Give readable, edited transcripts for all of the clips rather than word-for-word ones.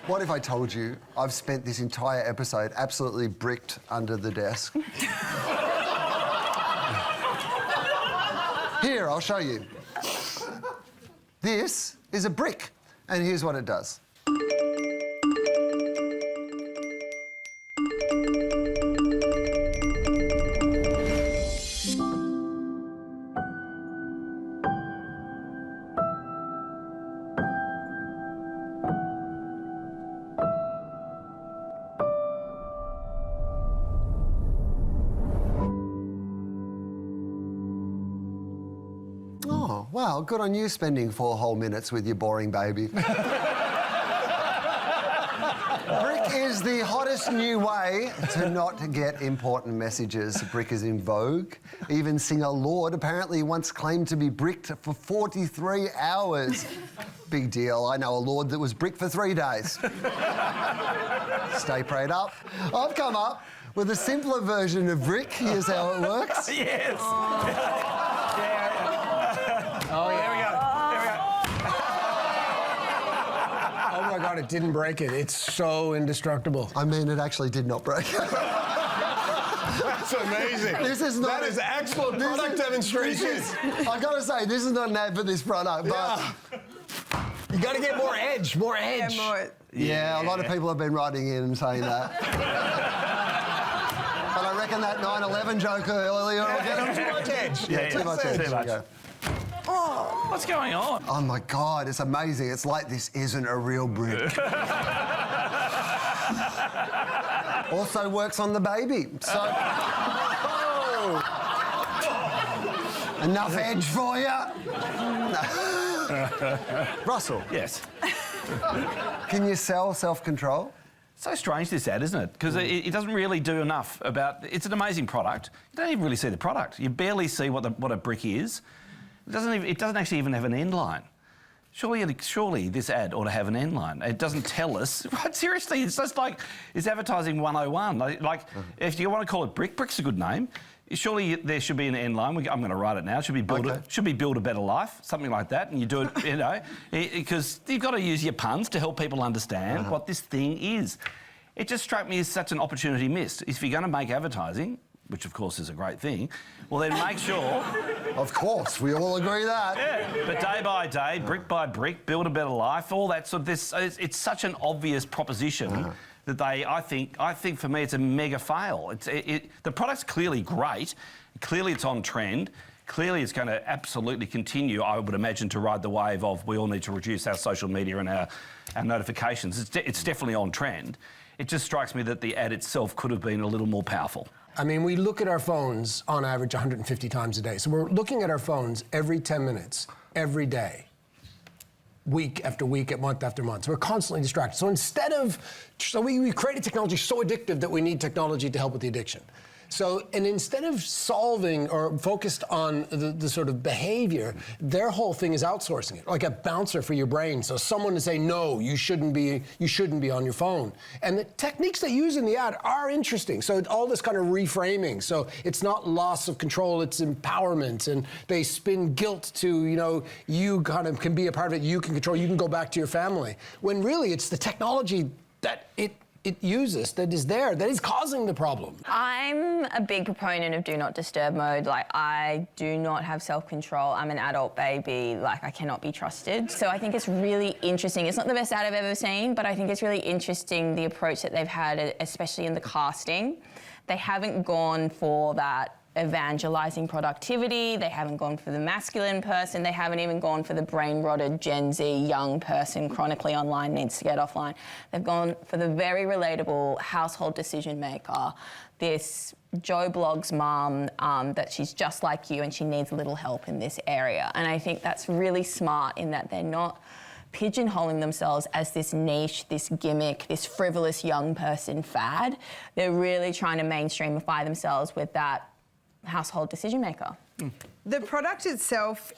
What if I told you I've spent this entire episode absolutely bricked under the desk? Here, I'll show you. This is a brick, and here's what it does. Oh, wow, good on you spending 4 whole minutes with your boring baby. Brick is the hottest new way to not get important messages. Brick is in vogue. Even singer Lorde apparently once claimed to be bricked for 43 hours. Big deal. I know a Lorde that was bricked for 3 days. Stay prayed up. I've come up with a simpler version of brick. Here's how it works. Yes. Oh, yeah. Oh my God, it didn't break it. It's so indestructible. I mean, it actually did not break. That's amazing. That is excellent product demonstration. I've got to say, this is not an ad for this product, but... You got to get more edge, more edge. Yeah, a lot of people have been writing in and saying that. But I reckon that 9/11 joke earlier will get them too much edge. Yeah, too much edge. Too much. Oh, what's going on? Oh my God, it's amazing. It's like this isn't a real brick. Also works on the baby. So. Enough edge for you? Russell. Yes. Can you sell self-control? So strange, this ad, isn't it? Because it doesn't really do enough about... It's an amazing product. You don't even really see the product. You barely see what a brick is. It doesn't actually even have an end line. Surely this ad ought to have an end line. It doesn't tell us. Right, seriously, it's just like... It's advertising 101. If you want to call it brick, brick's a good name. Surely there should be an end line. I'm going to write it now. It should be build a better life, something like that. And you do it, you know, because you've got to use your puns to help people understand what this thing is. It just struck me as such an opportunity missed. If you're going to make advertising, which of course is a great thing, well then make sure... Of course, we all agree that. Yeah, but day by day, brick by brick, build a better life, all that sort of this. It's such an obvious proposition that I think for me it's a mega fail. The product's clearly great, clearly it's on trend, clearly it's going to absolutely continue, I would imagine, to ride the wave of we all need to reduce our social media and our notifications. It's definitely on trend. It just strikes me that the ad itself could have been a little more powerful. I mean, we look at our phones on average 150 times a day. So we're looking at our phones every 10 minutes, every day, week after week, month after month. So we're constantly distracted. So we created technology so addictive that we need technology to help with the addiction. And instead of solving or focused on the sort of behavior, their whole thing is outsourcing it, like a bouncer for your brain. So someone to say, no, you shouldn't be on your phone. And the techniques they use in the ad are interesting. So all this kind of reframing. So it's not loss of control, it's empowerment. And they spin guilt to, you kind of can be a part of it, you can control, you can go back to your family. When really it's the technology that it uses, that is there, that is causing the problem. I'm a big proponent of do not disturb mode. Like, I do not have self-control. I'm an adult baby. Like, I cannot be trusted. So I think it's really interesting. It's not the best ad I've ever seen, but I think it's really interesting the approach that they've had, especially in the casting. They haven't gone for that evangelizing productivity. They haven't gone for the masculine person. They haven't even gone for the brain-rotted Gen Z young person chronically online needs to get offline. They've gone for the very relatable household decision maker, this Joe Blogg's mum, that she's just like you and she needs a little help in this area. And I think that's really smart in that they're not pigeonholing themselves as this niche, this gimmick, this frivolous young person fad. They're really trying to mainstreamify themselves with that household decision maker. The product itself,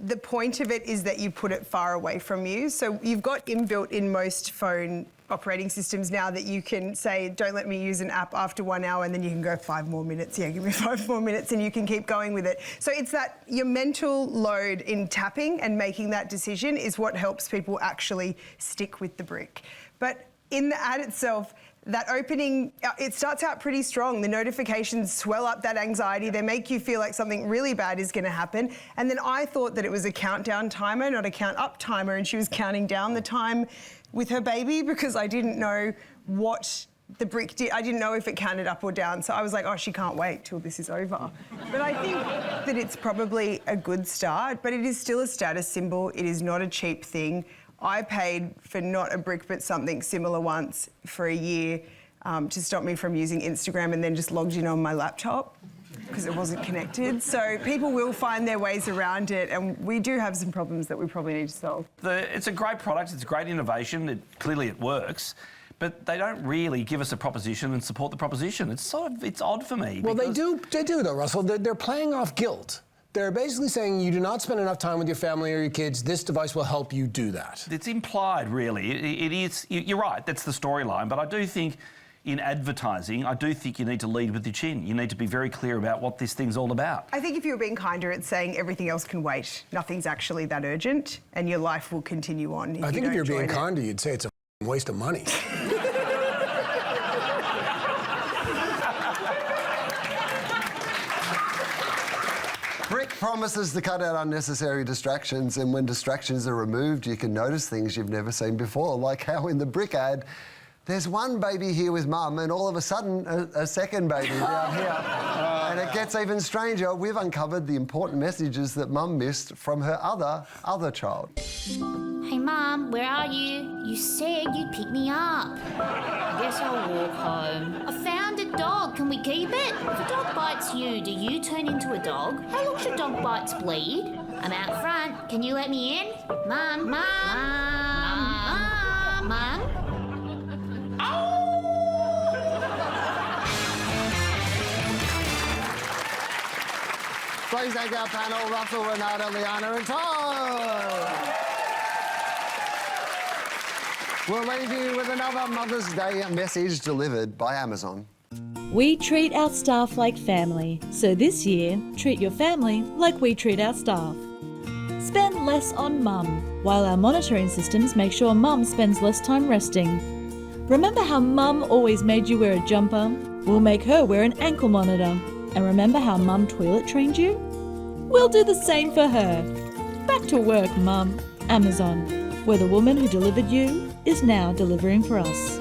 the point of it is that you put it far away from you. So you've got inbuilt in most phone operating systems now that you can say, don't let me use an app after 1 hour, and then you can go 5 more minutes. Yeah, give me 5 more minutes, and you can keep going with it. So it's that your mental load in tapping and making that decision is what helps people actually stick with the brick. But in the ad itself, that opening, it starts out pretty strong. The notifications swell up that anxiety. They make you feel like something really bad is going to happen. And then I thought that it was a countdown timer, not a count up timer, and she was counting down the time with her baby because I didn't know what the brick did. I didn't know if it counted up or down. So I was like, oh, she can't wait till this is over. But I think that it's probably a good start, but it is still a status symbol. It is not a cheap thing. I paid for not a brick but something similar once for a year to stop me from using Instagram, and then just logged in on my laptop because it wasn't connected. So people will find their ways around it, and we do have some problems that we probably need to solve. It's a great product, it's a great innovation, clearly it works, but they don't really give us a proposition and support the proposition. It's odd for me. Well, they do though, Russell. They're playing off guilt. They're basically saying you do not spend enough time with your family or your kids. This device will help you do that. It's implied, really. It is. You're right. That's the storyline. But I do think, in advertising, I do think you need to lead with your chin. You need to be very clear about what this thing's all about. I think if you were being kinder, it's saying everything else can wait. Nothing's actually that urgent, and your life will continue on. I think if you're being kinder, you'd say it's a waste of money. Brick promises to cut out unnecessary distractions, and when distractions are removed, you can notice things you've never seen before, like how in the Brick ad, there's one baby here with mum, and all of a sudden, a second baby down here. And it gets even stranger. We've uncovered the important messages that mum missed from her other child. Hey, Mum, where are you? You said you'd pick me up. I guess I'll walk home. I found a dog. Can we keep it? If a dog bites you, do you turn into a dog? How long should dog bites bleed? I'm out front. Can you let me in? Mum, Mum, Mum, Mum. Please thank our panel, Russell, Renata, Liana and Todd. We'll leave you with another Mother's Day message delivered by Amazon. We treat our staff like family, so this year, treat your family like we treat our staff. Spend less on mum, while our monitoring systems make sure mum spends less time resting. Remember how mum always made you wear a jumper? We'll make her wear an ankle monitor. And remember how mum toilet trained you? We'll do the same for her. Back to work, mum. Amazon, where the woman who delivered you is now delivering for us.